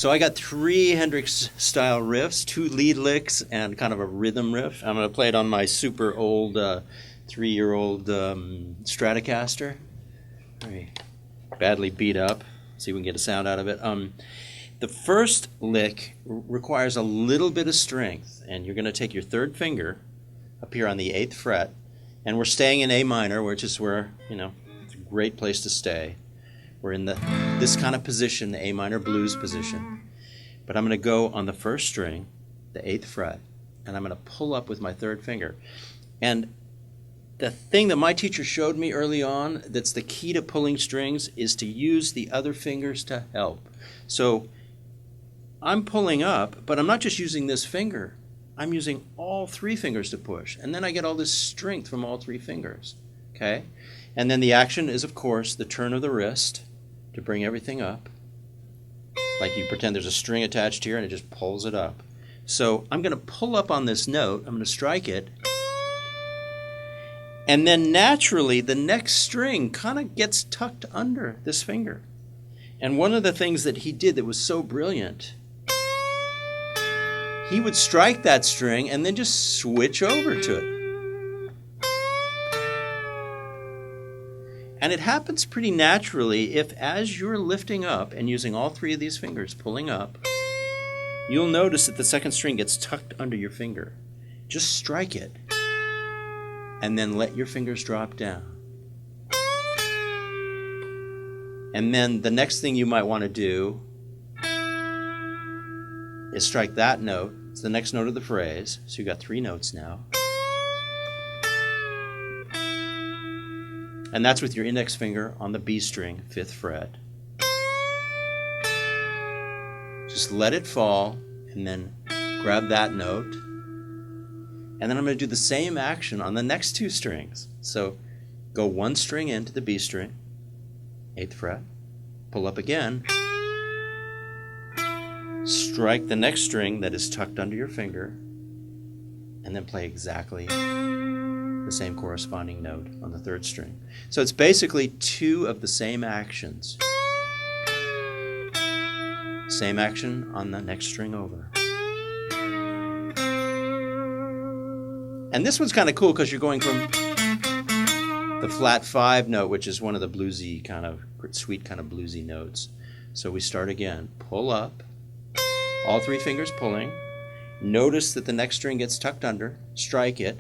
So I got 3 Hendrix style riffs, 2 lead licks, and kind of a rhythm riff. I'm going to play it on my super old 3-year-old Stratocaster. Very badly beat up. See if we can get a sound out of it. The first lick requires a little bit of strength, and you're going to take your third finger up here on the 8th fret, and we're staying in A minor, which is where, it's a great place to stay. We're in this kind of position, the A minor blues position. But I'm going to go on the first string, the 8th fret, and I'm going to pull up with my third finger. And the thing that my teacher showed me early on that's the key to pulling strings is to use the other fingers to help. So I'm pulling up, but I'm not just using this finger. I'm using all 3 fingers to push. And then I get all this strength from all 3 fingers. Okay? And then the action is, of course, the turn of the wrist to bring everything up. Like you pretend there's a string attached here and it just pulls it up. So I'm going to pull up on this note. I'm going to strike it. And then naturally, the next string kind of gets tucked under this finger. And one of the things that he did that was so brilliant, he would strike that string and then just switch over to it. And it happens pretty naturally if, as you're lifting up and using all 3 of these fingers pulling up, you'll notice that the second string gets tucked under your finger. Just strike it and then let your fingers drop down. And then the next thing you might want to do is strike that note. It's the next note of the phrase. So you've got 3 notes now. And that's with your index finger on the B string, 5th fret. Just let it fall and then grab that note. And then I'm going to do the same action on the next 2 strings. So go 1 string into the B string, 8th fret, pull up again, strike the next string that is tucked under your finger, and then play exactly the same corresponding note on the 3rd string. So it's basically 2 of the same actions. Same action on the next string over. And this one's kind of cool because you're going from the flat 5 note, which is one of the bluesy kind of, sweet kind of bluesy notes. So we start again. Pull up, all 3 fingers pulling. Notice that the next string gets tucked under. Strike it.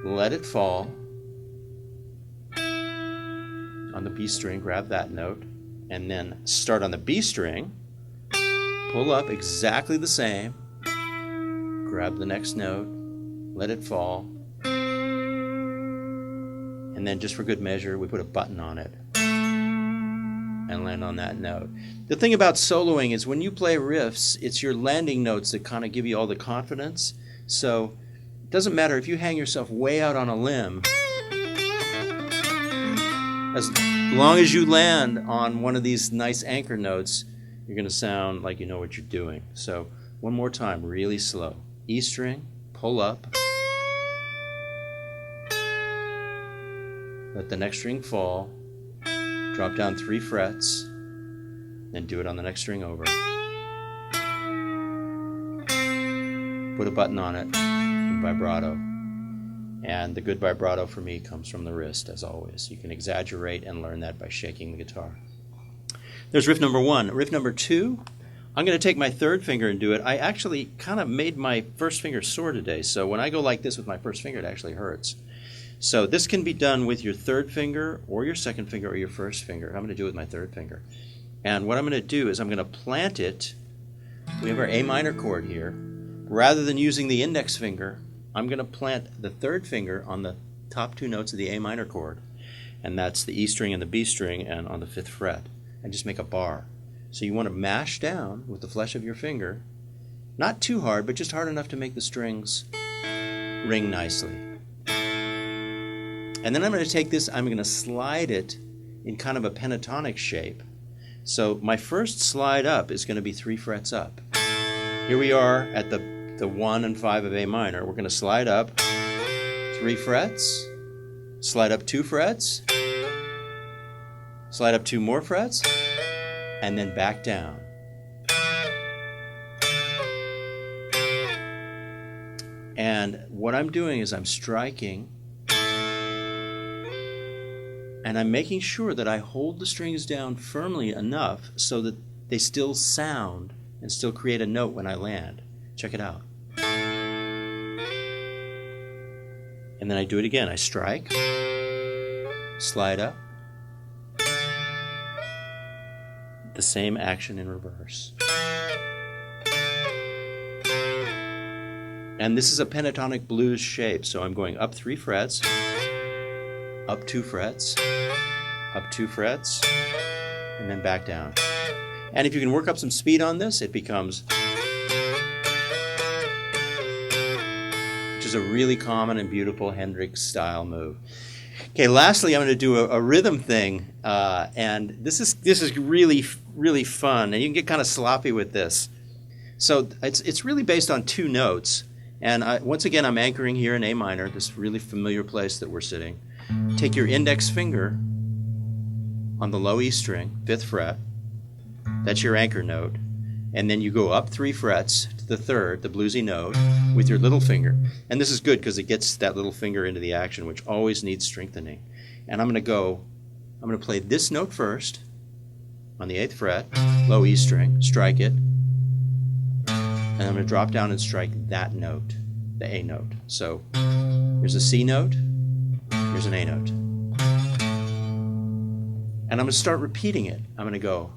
Let it fall. On the B string, grab that note. And then start on the B string. Pull up exactly the same. Grab the next note. Let it fall. And then just for good measure, we put a button on it and land on that note. The thing about soloing is when you play riffs, it's your landing notes that kind of give you all the confidence. So it doesn't matter if you hang yourself way out on a limb. As long as you land on one of these nice anchor notes, you're going to sound like you know what you're doing. So one more time, really slow. E string, pull up. Let the next string fall. Drop down 3 frets. Then do it on the next string over. Put a button on it. Vibrato. And the good vibrato for me comes from the wrist, as always. You can exaggerate and learn that by shaking the guitar. There's riff number 1. Riff number 2, I'm going to take my 3rd finger and do it. I actually kind of made my first finger sore today, so when I go like this with my first finger, it actually hurts. So this can be done with your 3rd finger or your 2nd finger or your 1st finger. I'm going to do it with my 3rd finger. And what I'm going to do is I'm going to plant it. We have our A minor chord here. Rather than using the index finger, I'm going to plant the 3rd finger on the top 2 notes of the A minor chord. And that's the E string and the B string and on the 5th fret. And just make a bar. So you want to mash down with the flesh of your finger. Not too hard, but just hard enough to make the strings ring nicely. And then I'm going to take this, I'm going to slide it in kind of a pentatonic shape. So my first slide up is going to be 3 frets up. Here we are at the 1 and 5 of A minor. We're going to slide up 3 frets, slide up 2 frets, slide up 2 more frets, and then back down. And what I'm doing is I'm striking, and I'm making sure that I hold the strings down firmly enough so that they still sound and still create a note when I land. Check it out. And then I do it again. I strike, slide up, the same action in reverse. And this is a pentatonic blues shape, so I'm going up 3 frets, up 2 frets, up 2 frets, and then back down. And if you can work up some speed on this, it becomes, which is a really common and beautiful Hendrix style move. Okay, lastly, I'm going to do a rhythm thing, and this is really, really fun, and you can get kind of sloppy with this. So it's really based on 2 notes, and once again, I'm anchoring here in A minor, this really familiar place that we're sitting. Take your index finger on the low E string, 5th fret. That's your anchor note. And then you go up 3 frets to the 3rd, the bluesy note, with your little finger. And this is good because it gets that little finger into the action, which always needs strengthening. And I'm going to play this note first on the 8th fret, low E string, strike it. And I'm going to drop down and strike that note, the A note. So here's a C note, here's an A note. And I'm going to start repeating it. I'm going to go.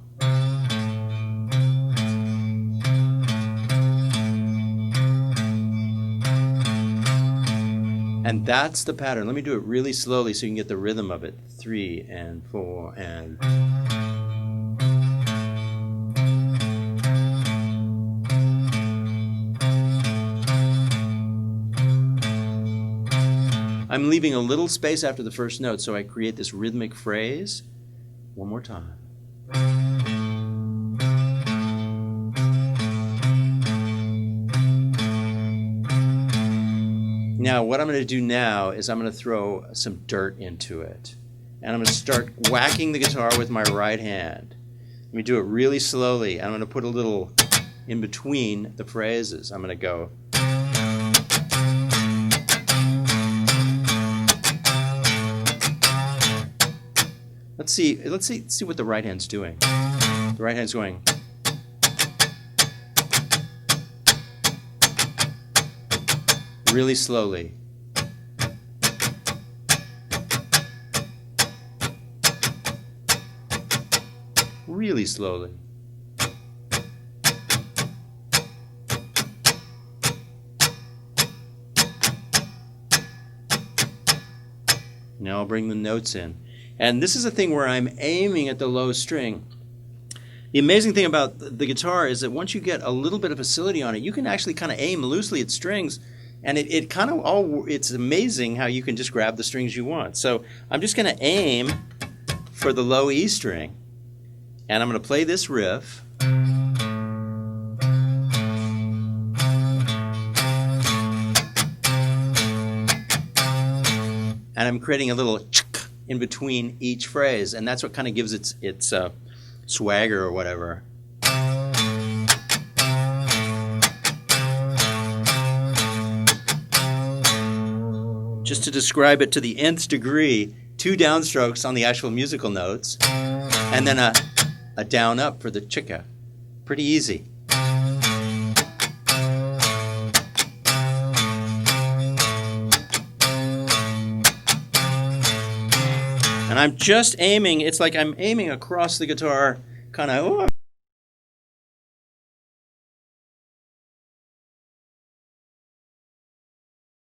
And that's the pattern. Let me do it really slowly so you can get the rhythm of it. 3 and 4 and... I'm leaving a little space after the first note so I create this rhythmic phrase. One more time. Now, what I'm going to do now is I'm going to throw some dirt into it. And I'm going to start whacking the guitar with my right hand. Let me do it really slowly. I'm going to put a little in between the phrases. I'm going to go. Let's see what the right hand's doing. The right hand's going. Really slowly. Really slowly. Now I'll bring the notes in. And this is a thing where I'm aiming at the low string. The amazing thing about the guitar is that once you get a little bit of facility on it, you can actually kind of aim loosely at strings. And it's amazing how you can just grab the strings you want. So I'm just going to aim for the low E string. And I'm going to play this riff. And I'm creating a little in between each phrase. And that's what kind of gives its swagger or whatever. Just to describe it to the nth degree, 2 downstrokes on the actual musical notes, and then a down up for the chicka. Pretty easy. And I'm just aiming, it's like I'm aiming across the guitar, kind of,